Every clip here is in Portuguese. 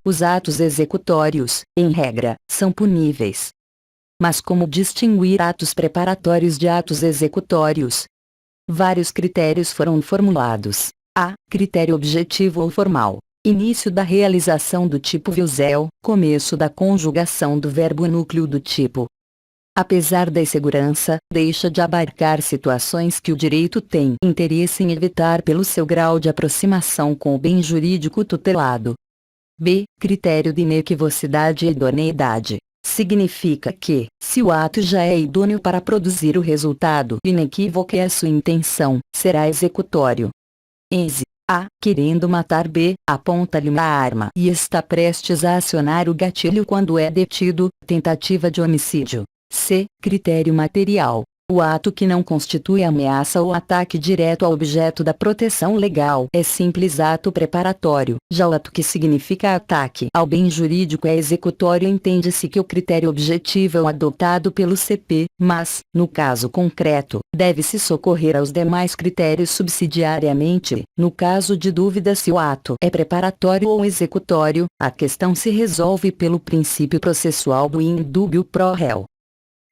Os atos executórios, em regra, são puníveis. Mas como distinguir atos preparatórios de atos executórios? Vários critérios foram formulados. A. Critério objetivo ou formal. Início da realização do tipo Vilzel, começo da conjugação do verbo núcleo do tipo. Apesar da insegurança, deixa de abarcar situações que o direito tem interesse em evitar pelo seu grau de aproximação com o bem jurídico tutelado. B. Critério de inequivocidade e idoneidade. Significa que, se o ato já é idôneo para produzir o resultado inequívoco e a sua intenção, será executório. Ense. A. Querendo matar B, aponta-lhe uma arma e está prestes a acionar o gatilho quando é detido, tentativa de homicídio. C. Critério material. O ato que não constitui ameaça ou ataque direto ao objeto da proteção legal é simples ato preparatório. Já o ato que significa ataque ao bem jurídico é executório. Entende-se que o critério objetivo é o adotado pelo CP, mas, no caso concreto, deve-se socorrer aos demais critérios subsidiariamente. No caso de dúvida se o ato é preparatório ou executório, a questão se resolve pelo princípio processual do in dubio pro reo.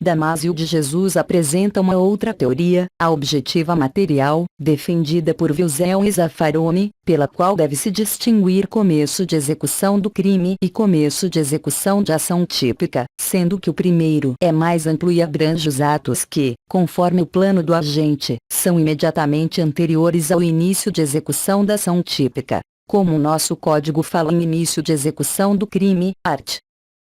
Damásio de Jesus apresenta uma outra teoria, a objetiva material, defendida por Vilzel e Zaffaroni, pela qual deve-se distinguir começo de execução do crime e começo de execução de ação típica, sendo que o primeiro é mais amplo e abrange os atos que, conforme o plano do agente, são imediatamente anteriores ao início de execução da ação típica. Como o nosso código fala em início de execução do crime, art.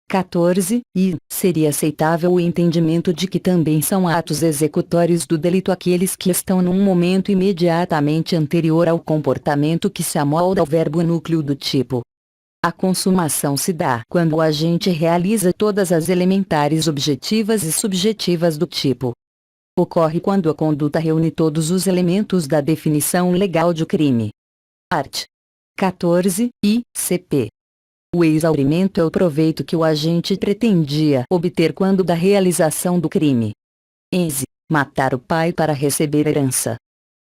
14, e seria aceitável o entendimento de que também são atos executórios do delito aqueles que estão num momento imediatamente anterior ao comportamento que se amolda ao verbo núcleo do tipo. A consumação se dá quando o agente realiza todas as elementares objetivas e subjetivas do tipo. Ocorre quando a conduta reúne todos os elementos da definição legal de crime. Art. 14, e, CP. O exaurimento é o proveito que o agente pretendia obter quando da realização do crime. Ense. Matar o pai para receber herança.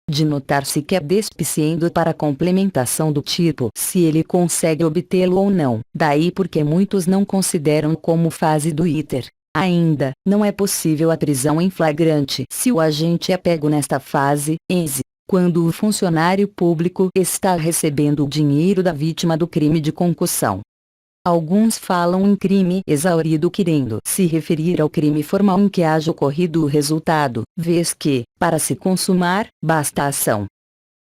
De notar-se que é despiciendo para complementação do tipo se ele consegue obtê-lo ou não, daí porque muitos não consideram como fase do iter. Ainda, não é possível a prisão em flagrante se o agente é pego nesta fase, ense. Quando o funcionário público está recebendo o dinheiro da vítima do crime de concussão. Alguns falam em crime exaurido querendo se referir ao crime formal em que haja ocorrido o resultado, vez que, para se consumar, basta a ação.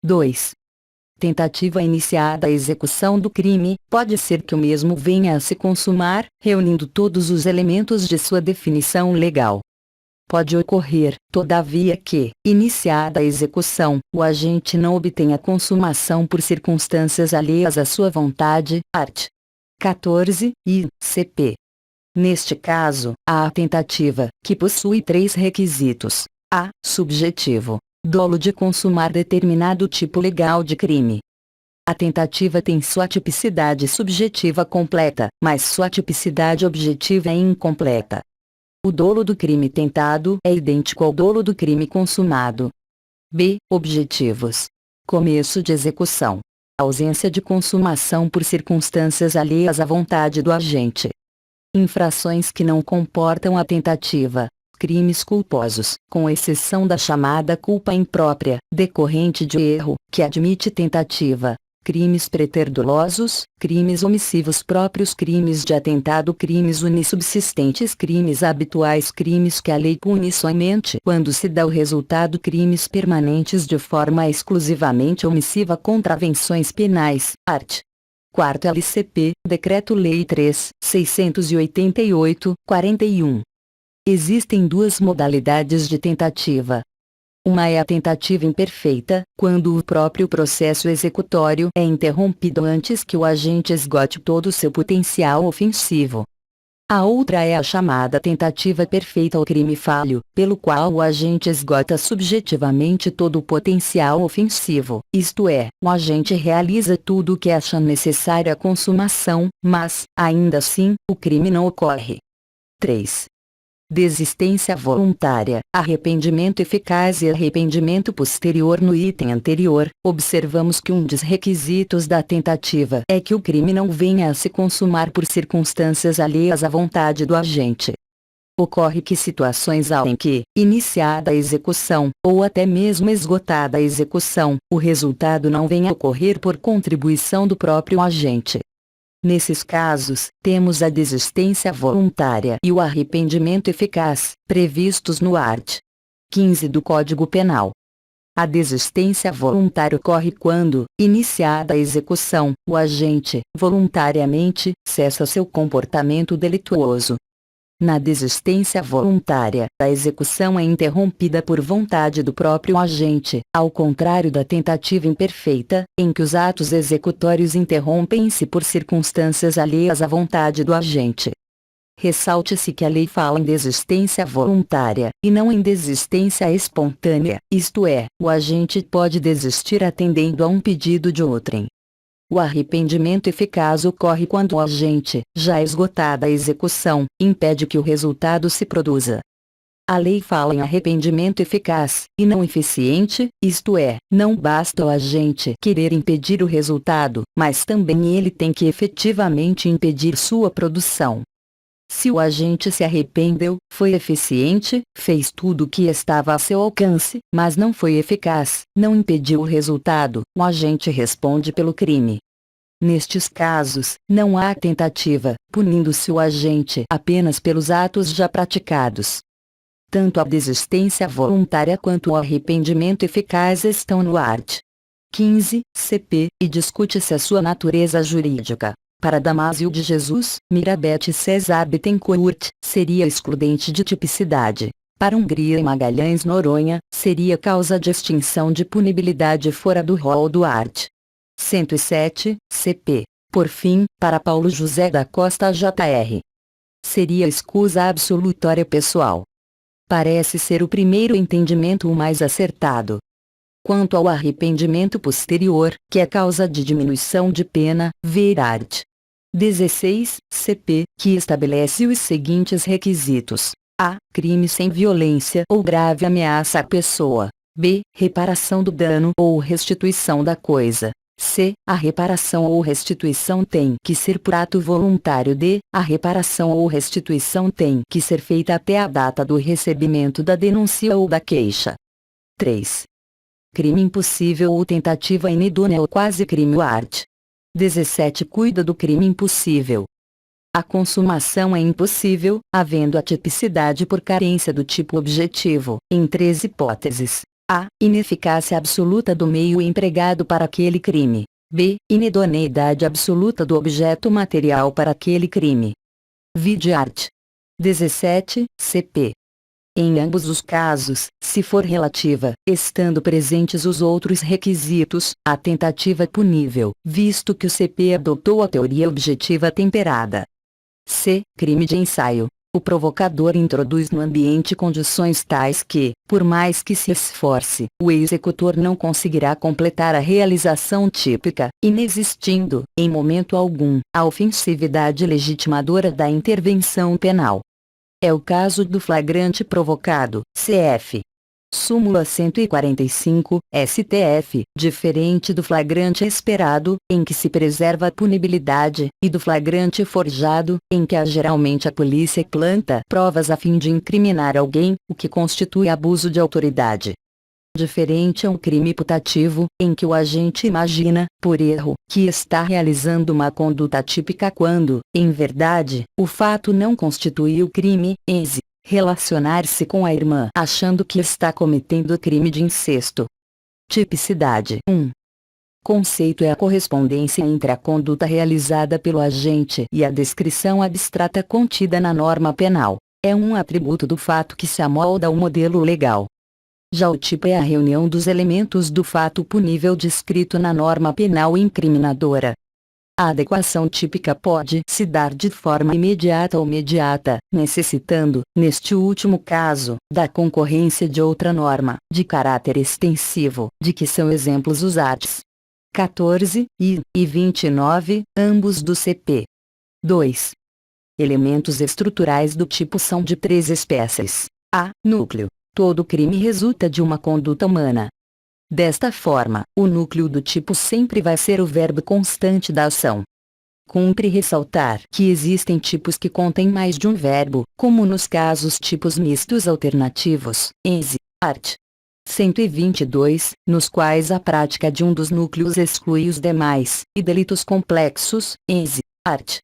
2. Tentativa iniciada a execução do crime, pode ser que o mesmo venha a se consumar, reunindo todos os elementos de sua definição legal. Pode ocorrer, todavia que, iniciada a execução, o agente não obtenha consumação por circunstâncias alheias à sua vontade, art. 14, e, CP. Neste caso, há a tentativa, que possui 3 requisitos. A. Subjetivo. Dolo de consumar determinado tipo legal de crime. A tentativa tem sua tipicidade subjetiva completa, mas sua tipicidade objetiva é incompleta. O dolo do crime tentado é idêntico ao dolo do crime consumado. B. Objetivos. Começo de execução. Ausência de consumação por circunstâncias alheias à vontade do agente. Infrações que não comportam a tentativa. Crimes culposos, com exceção da chamada culpa imprópria, decorrente de erro, que admite tentativa. Crimes preterdolosos, crimes omissivos próprios, crimes de atentado, crimes unissubsistentes, crimes habituais, crimes que a lei pune somente quando se dá o resultado, crimes permanentes de forma exclusivamente omissiva, contravenções penais, art. 4º LCP, Decreto-Lei 3.688, 41. Existem 2 modalidades de tentativa. Uma é a tentativa imperfeita, quando o próprio processo executório é interrompido antes que o agente esgote todo o seu potencial ofensivo. A outra é a chamada tentativa perfeita ou crime falho, pelo qual o agente esgota subjetivamente todo o potencial ofensivo, isto é, o agente realiza tudo o que acha necessário à consumação, mas, ainda assim, o crime não ocorre. 3. desistência voluntária, arrependimento eficaz e arrependimento posterior. No item anterior, observamos que um dos requisitos da tentativa é que o crime não venha a se consumar por circunstâncias alheias à vontade do agente. Ocorre que situações há em que, iniciada a execução, ou até mesmo esgotada a execução, o resultado não venha a ocorrer por contribuição do próprio agente. Nesses casos, temos a desistência voluntária e o arrependimento eficaz, previstos no art. 15 do Código Penal. A desistência voluntária ocorre quando, iniciada a execução, o agente, voluntariamente, cessa seu comportamento delituoso. Na desistência voluntária, a execução é interrompida por vontade do próprio agente, ao contrário da tentativa imperfeita, em que os atos executórios interrompem-se por circunstâncias alheias à vontade do agente. Ressalte-se que a lei fala em desistência voluntária, e não em desistência espontânea, isto é, o agente pode desistir atendendo a um pedido de outrem. O arrependimento eficaz ocorre quando o agente, já esgotada a execução, impede que o resultado se produza. A lei fala em arrependimento eficaz, e não eficiente, isto é, não basta o agente querer impedir o resultado, mas também ele tem que efetivamente impedir sua produção. Se o agente se arrependeu, foi eficiente, fez tudo o que estava a seu alcance, mas não foi eficaz, não impediu o resultado, o agente responde pelo crime. Nestes casos, não há tentativa, punindo-se o agente apenas pelos atos já praticados. Tanto a desistência voluntária quanto o arrependimento eficaz estão no art. 15, CP, e discute-se a sua natureza jurídica. Para Damásio de Jesus, Mirabete César Bittencourt, seria excludente de tipicidade. Para Hungria e Magalhães Noronha, seria causa de extinção de punibilidade fora do rol do art. 107, CP. Por fim, para Paulo José da Costa Jr. seria escusa absolutória pessoal. Parece ser o primeiro entendimento o mais acertado. Quanto ao arrependimento posterior, que é causa de diminuição de pena, ver art. 16, CP, que estabelece os seguintes requisitos: a. Crime sem violência ou grave ameaça à pessoa. b. Reparação do dano ou restituição da coisa. c. A reparação ou restituição tem que ser por ato voluntário. d. A reparação ou restituição tem que ser feita até a data do recebimento da denúncia ou da queixa. 3. Crime impossível ou tentativa inidônea ou quase crime. Art. 17 cuida do crime impossível. A consumação é impossível, havendo a tipicidade por carência do tipo objetivo, em 3 hipóteses: a. Ineficácia absoluta do meio empregado para aquele crime. b. Inidoneidade absoluta do objeto material para aquele crime. Vide art. 17, CP. Em ambos os casos, se for relativa, estando presentes os outros requisitos, a tentativa é punível, visto que o CP adotou a teoria objetiva temperada. C. Crime de ensaio. O provocador introduz no ambiente condições tais que, por mais que se esforce, o executor não conseguirá completar a realização típica, inexistindo, em momento algum, a ofensividade legitimadora da intervenção penal. É o caso do flagrante provocado, cf. Súmula 145, STF, diferente do flagrante esperado, em que se preserva a punibilidade, e do flagrante forjado, em que geralmente a polícia planta provas a fim de incriminar alguém, o que constitui abuso de autoridade. Diferente é um crime putativo, em que o agente imagina, por erro, que está realizando uma conduta típica quando, em verdade, o fato não constitui o crime. Ex. Relacionar-se com a irmã achando que está cometendo crime de incesto. Tipicidade. 1. Conceito é a correspondência entre a conduta realizada pelo agente e a descrição abstrata contida na norma penal. É um atributo do fato que se amolda ao modelo legal. Já o tipo é a reunião dos elementos do fato punível descrito na norma penal incriminadora. A adequação típica pode se dar de forma imediata ou mediata, necessitando, neste último caso, da concorrência de outra norma, de caráter extensivo, de que são exemplos os arts. 14 e 29, ambos do CP. 2. Elementos estruturais do tipo são de 3 espécies. A. Núcleo. Todo crime resulta de uma conduta humana. Desta forma, o núcleo do tipo sempre vai ser o verbo constante da ação. Cumpre ressaltar que existem tipos que contêm mais de um verbo, como nos casos tipos mistos alternativos, ENSE, art. 122, nos quais a prática de um dos núcleos exclui os demais, e delitos complexos, ENSE, art.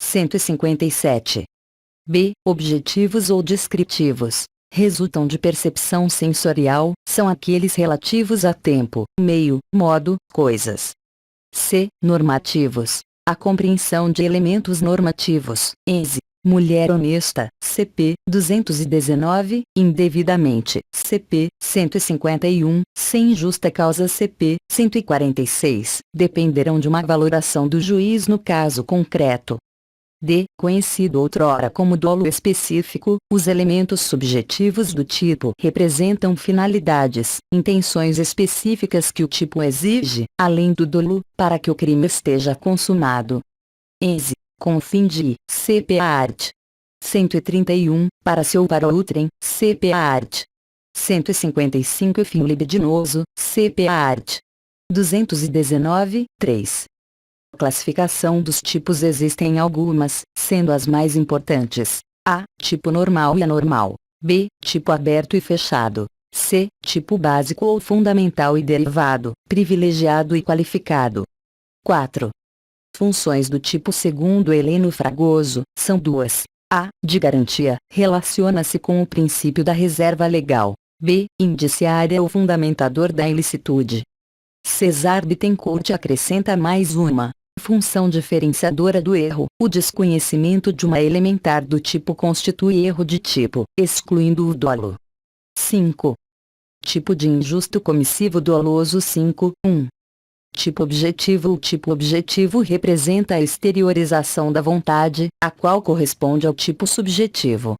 157. B. Objetivos ou descritivos. Resultam de percepção sensorial, são aqueles relativos a tempo, meio, modo, coisas. C. Normativos. A compreensão de elementos normativos, ENSE, mulher honesta, CP, 219, indevidamente, CP, 151, sem justa causa CP, 146, dependerão de uma valoração do juiz no caso concreto. D. Conhecido outrora como dolo específico, os elementos subjetivos do tipo representam finalidades, intenções específicas que o tipo exige, além do dolo, para que o crime esteja consumado. ENSE, com o fim de, CPA art. 131, para se ou para outrem, CPA art. 155 fim libidinoso, CPA art. 219, 3. Classificação dos tipos existem algumas, sendo as mais importantes: A. Tipo normal e anormal. B. Tipo aberto e fechado. C. Tipo básico ou fundamental e derivado, privilegiado e qualificado. 4. Funções do tipo segundo Heleno Fragoso, são duas. A. De garantia, relaciona-se com o princípio da reserva legal. B. Indiciária ou fundamentador da ilicitude. Cesar Bittencourt acrescenta mais uma função diferenciadora do erro: o desconhecimento de uma elementar do tipo constitui erro de tipo, excluindo o dolo. 5. Tipo de injusto comissivo doloso 5, 1. Tipo objetivo. O tipo objetivo representa a exteriorização da vontade, a qual corresponde ao tipo subjetivo.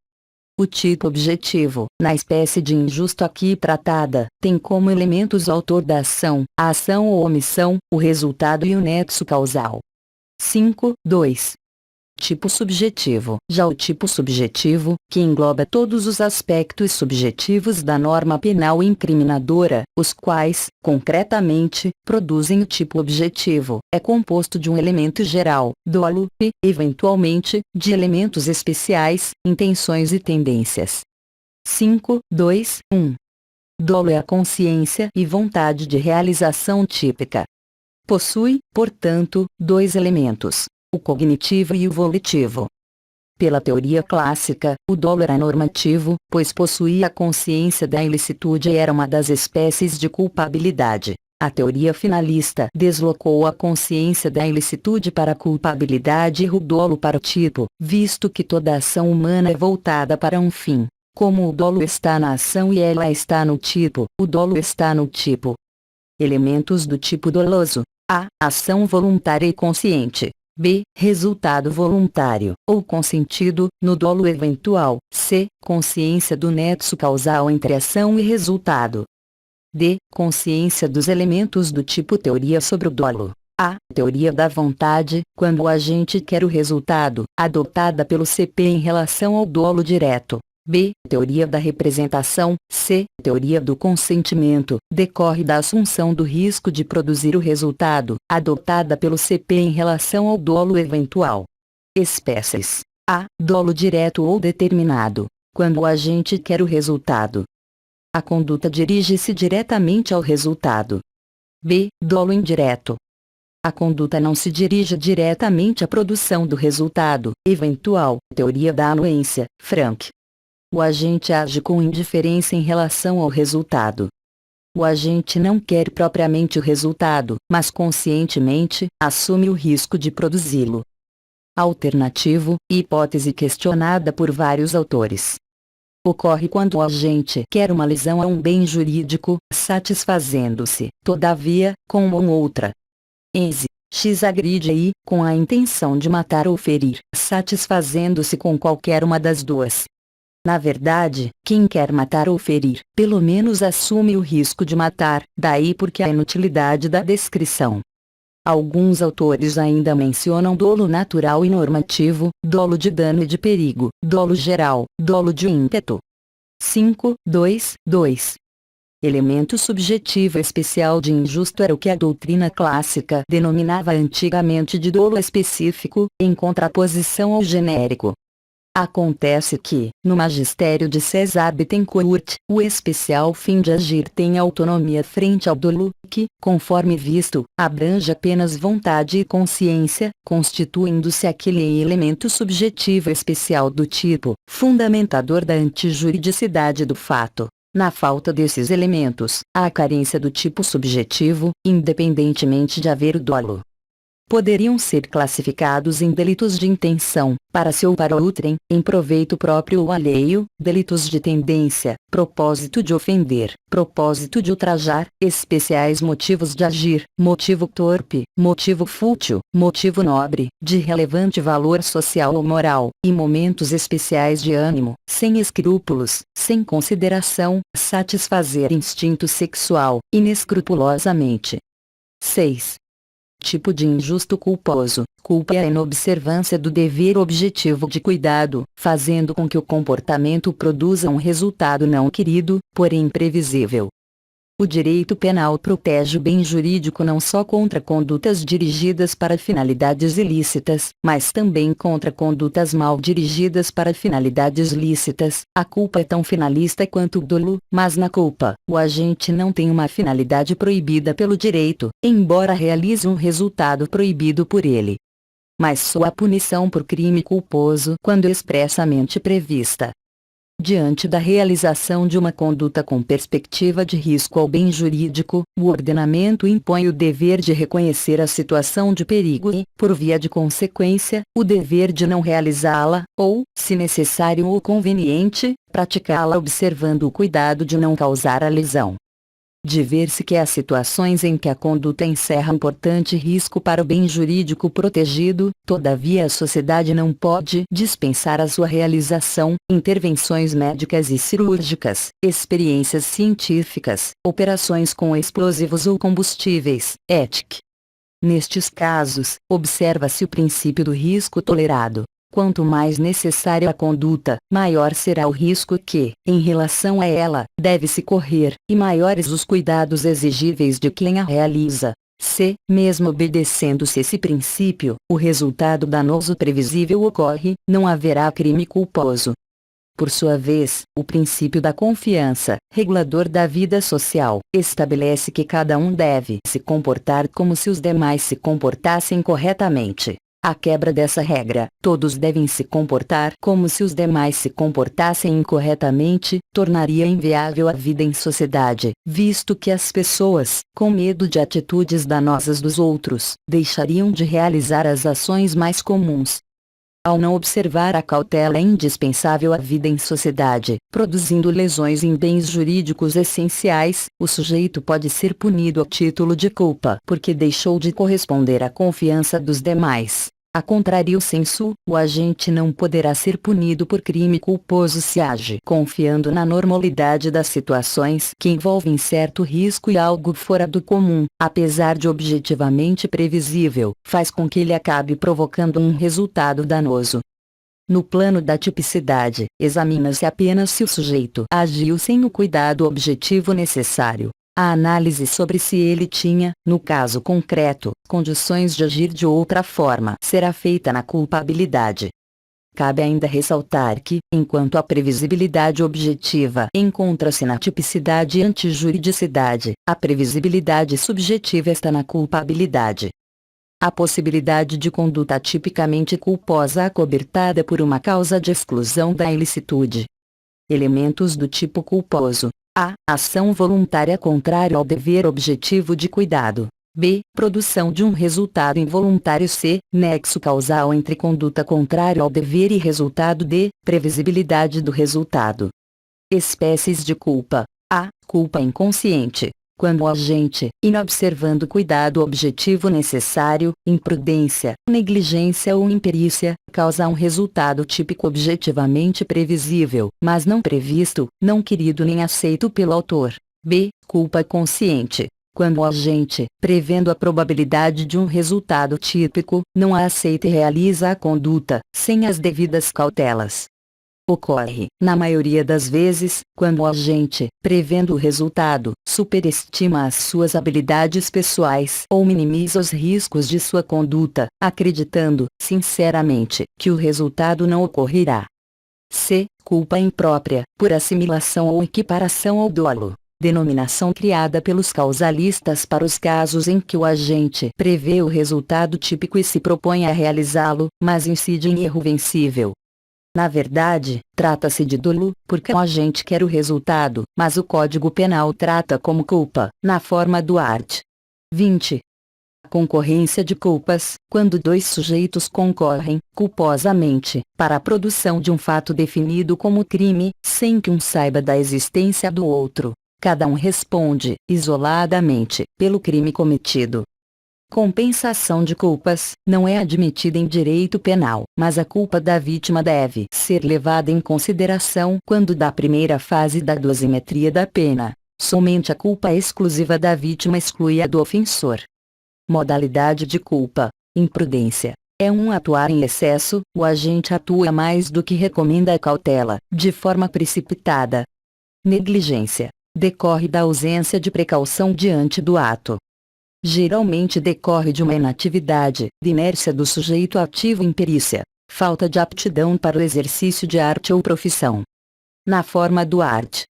O tipo objetivo, na espécie de injusto aqui tratada, tem como elementos o autor da ação, a ação ou omissão, o resultado e o nexo causal. 5, 2. Tipo subjetivo. Já o tipo subjetivo, que engloba todos os aspectos subjetivos da norma penal incriminadora, os quais, concretamente, produzem o tipo objetivo, é composto de um elemento geral, dolo, e, eventualmente, de elementos especiais, intenções e tendências. 5, 2, 1. Dolo é a consciência e vontade de realização típica. Possui, portanto, dois elementos: o cognitivo e o volitivo. Pela teoria clássica, o dolo era normativo, pois possuía a consciência da ilicitude e era uma das espécies de culpabilidade. A teoria finalista deslocou a consciência da ilicitude para a culpabilidade e o dolo para o tipo, visto que toda ação humana é voltada para um fim. Como o dolo está na ação e ela está no tipo, o dolo está no tipo. Elementos do tipo doloso: A. Ação voluntária e consciente. B. Resultado voluntário, ou consentido, no dolo eventual. C. Consciência do nexo causal entre ação e resultado. D. Consciência dos elementos do tipo teoria sobre o dolo. A. Teoria da vontade, quando o agente quer o resultado, adotada pelo CP em relação ao dolo direto. B. Teoria da representação. C. Teoria do consentimento, decorre da assunção do risco de produzir o resultado, adotada pelo CP em relação ao dolo eventual. Espécies: A. Dolo direto ou determinado, quando o agente quer o resultado. A conduta dirige-se diretamente ao resultado. B. Dolo indireto. A conduta não se dirige diretamente à produção do resultado eventual. Teoria da anuência, Frank. O agente age com indiferença em relação ao resultado. O agente não quer propriamente o resultado, mas conscientemente assume o risco de produzi-lo. Alternativo, hipótese questionada por vários autores. Ocorre quando o agente quer uma lesão a um bem jurídico, satisfazendo-se, todavia, com uma ou outra. ENSE, X agride Y, com a intenção de matar ou ferir, satisfazendo-se com qualquer uma das duas. Na verdade, quem quer matar ou ferir, pelo menos assume o risco de matar, daí porque a inutilidade da descrição. Alguns autores ainda mencionam dolo natural e normativo, dolo de dano e de perigo, dolo geral, dolo de ímpeto. 5.2.2 Elemento subjetivo especial de injusto era o que a doutrina clássica denominava antigamente de dolo específico, em contraposição ao genérico. Acontece que, no magistério de César Bittencourt, o especial fim de agir tem autonomia frente ao dolo, que, conforme visto, abrange apenas vontade e consciência, constituindo-se aquele elemento subjetivo especial do tipo, fundamentador da antijuridicidade do fato. Na falta desses elementos, há a carência do tipo subjetivo, independentemente de haver o dolo. Poderiam ser classificados em delitos de intenção, para si ou para outrem, em proveito próprio ou alheio, delitos de tendência, propósito de ofender, propósito de ultrajar, especiais motivos de agir, motivo torpe, motivo fútil, motivo nobre, de relevante valor social ou moral, e momentos especiais de ânimo, sem escrúpulos, sem consideração, satisfazer instinto sexual, inescrupulosamente. 6. Tipo de injusto culposo. Culpa é a inobservância do dever objetivo de cuidado, fazendo com que o comportamento produza um resultado não querido, porém previsível. O direito penal protege o bem jurídico não só contra condutas dirigidas para finalidades ilícitas, mas também contra condutas mal dirigidas para finalidades lícitas. A culpa é tão finalista quanto o dolo, mas na culpa, o agente não tem uma finalidade proibida pelo direito, embora realize um resultado proibido por ele. Mas sua punição por crime culposo quando expressamente prevista. Diante da realização de uma conduta com perspectiva de risco ao bem jurídico, o ordenamento impõe o dever de reconhecer a situação de perigo e, por via de consequência, o dever de não realizá-la, ou, se necessário ou conveniente, praticá-la observando o cuidado de não causar a lesão. De ver-se que há situações em que a conduta encerra importante risco para o bem jurídico protegido, todavia a sociedade não pode dispensar a sua realização, intervenções médicas e cirúrgicas, experiências científicas, operações com explosivos ou combustíveis, etc. Nestes casos, observa-se o princípio do risco tolerado. Quanto mais necessária a conduta, maior será o risco que, em relação a ela, deve-se correr, e maiores os cuidados exigíveis de quem a realiza. Se, mesmo obedecendo-se esse princípio, o resultado danoso previsível ocorre, não haverá crime culposo. Por sua vez, o princípio da confiança, regulador da vida social, estabelece que cada um deve se comportar como se os demais se comportassem corretamente. A quebra dessa regra, todos devem se comportar como se os demais se comportassem incorretamente, tornaria inviável a vida em sociedade, visto que as pessoas, com medo de atitudes danosas dos outros, deixariam de realizar as ações mais comuns. Ao não observar a cautela indispensável à vida em sociedade, produzindo lesões em bens jurídicos essenciais, o sujeito pode ser punido a título de culpa porque deixou de corresponder à confiança dos demais. A contrário sensu, o agente não poderá ser punido por crime culposo se age confiando na normalidade das situações que envolvem certo risco e algo fora do comum, apesar de objetivamente previsível, faz com que ele acabe provocando um resultado danoso. No plano da tipicidade, examina-se apenas se o sujeito agiu sem o cuidado objetivo necessário. A análise sobre se ele tinha, no caso concreto, condições de agir de outra forma será feita na culpabilidade. Cabe ainda ressaltar que, enquanto a previsibilidade objetiva encontra-se na tipicidade e antijuridicidade, a previsibilidade subjetiva está na culpabilidade. A possibilidade de conduta tipicamente culposa acobertada por uma causa de exclusão da ilicitude. Elementos do tipo culposo. A. Ação voluntária contrária ao dever objetivo de cuidado. B. Produção de um resultado involuntário. C. Nexo causal entre conduta contrária ao dever e resultado. D. Previsibilidade do resultado. Espécies de culpa. A. Culpa inconsciente. Quando o agente, inobservando cuidado objetivo necessário, imprudência, negligência ou imperícia, causa um resultado típico objetivamente previsível, mas não previsto, não querido nem aceito pelo autor. B. Culpa consciente. quando o agente, prevendo a probabilidade de um resultado típico, não a aceita e realiza a conduta, sem as devidas cautelas. Ocorre, na maioria das vezes, quando o agente, prevendo o resultado, superestima as suas habilidades pessoais ou minimiza os riscos de sua conduta, acreditando, sinceramente, que o resultado não ocorrerá. C. Culpa imprópria, por assimilação ou equiparação ao dolo. Denominação criada pelos causalistas para os casos em que o agente prevê o resultado típico e se propõe a realizá-lo, mas incide em erro vencível. Na verdade, trata-se de dolo, porque o agente quer o resultado, mas o Código Penal trata como culpa, na forma do art. 20. Concorrência de culpas, quando dois sujeitos concorrem, culposamente, para a produção de um fato definido como crime, sem que um saiba da existência do outro. Cada um responde, isoladamente, pelo crime cometido. Compensação de culpas, não é admitida em direito penal, mas a culpa da vítima deve ser levada em consideração quando da primeira fase da dosimetria da pena. Somente a culpa exclusiva da vítima exclui a do ofensor. Modalidade de culpa. Imprudência. É atuar em excesso, o agente atua mais do que recomenda a cautela, de forma precipitada. Negligência. Decorre da ausência de precaução diante do ato. Geralmente decorre de uma inatividade, de inércia do sujeito ativo em perícia, falta de aptidão para o exercício de arte ou profissão. Na forma do art.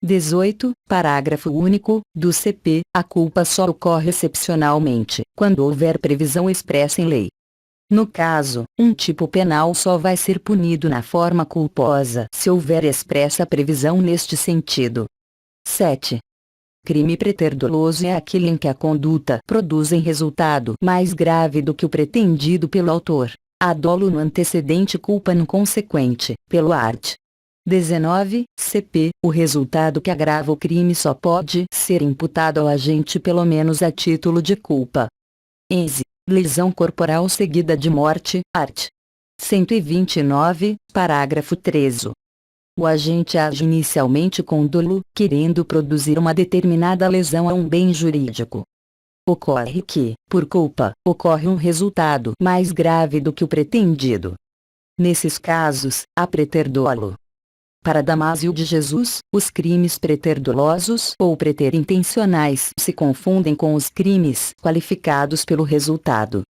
18, parágrafo único, do CP, a culpa só ocorre excepcionalmente, quando houver previsão expressa em lei. No caso, um tipo penal só vai ser punido na forma culposa se houver expressa previsão neste sentido. 7. Crime preterdoloso é aquele em que a conduta produz resultado mais grave do que o pretendido pelo autor. Há dolo no antecedente e culpa no consequente, pelo art. 19. CP. O resultado que agrava o crime só pode ser imputado ao agente pelo menos a título de culpa. Ense. Lesão corporal seguida de morte, art. 129, parágrafo 13. O agente age inicialmente com dolo, querendo produzir uma determinada lesão a um bem jurídico. Ocorre que, por culpa, ocorre um resultado mais grave do que o pretendido. Nesses casos, há preterdolo. Para Damásio de Jesus, os crimes preterdolosos ou preterintencionais se confundem com os crimes qualificados pelo resultado.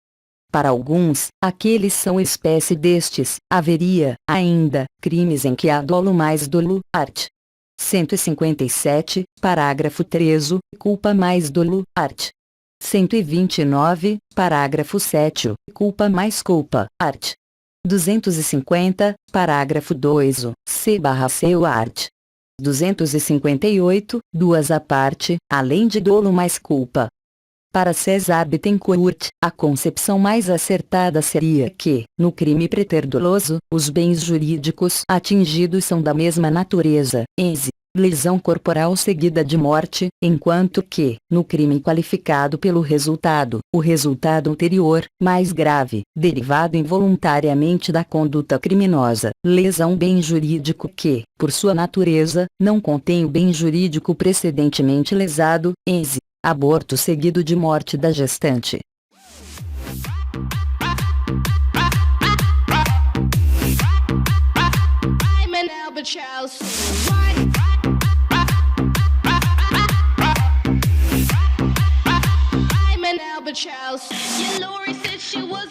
Para alguns, aqueles são espécie destes. Haveria, ainda, crimes em que há dolo mais dolo, art. 157, parágrafo 13, culpa mais dolo, art. 129, parágrafo 7, culpa mais culpa, art. 250, parágrafo 2, c/c o art. 258, duas à parte, além de dolo mais culpa. Para César Bittencourt, a concepção mais acertada seria que, no crime preterdoloso, os bens jurídicos atingidos são da mesma natureza, ense, lesão corporal seguida de morte, enquanto que, no crime qualificado pelo resultado, o resultado anterior, mais grave, derivado involuntariamente da conduta criminosa, lesa um bem jurídico que, por sua natureza, não contém o bem jurídico precedentemente lesado, ense, aborto seguido de morte da gestante. Your Lori said she was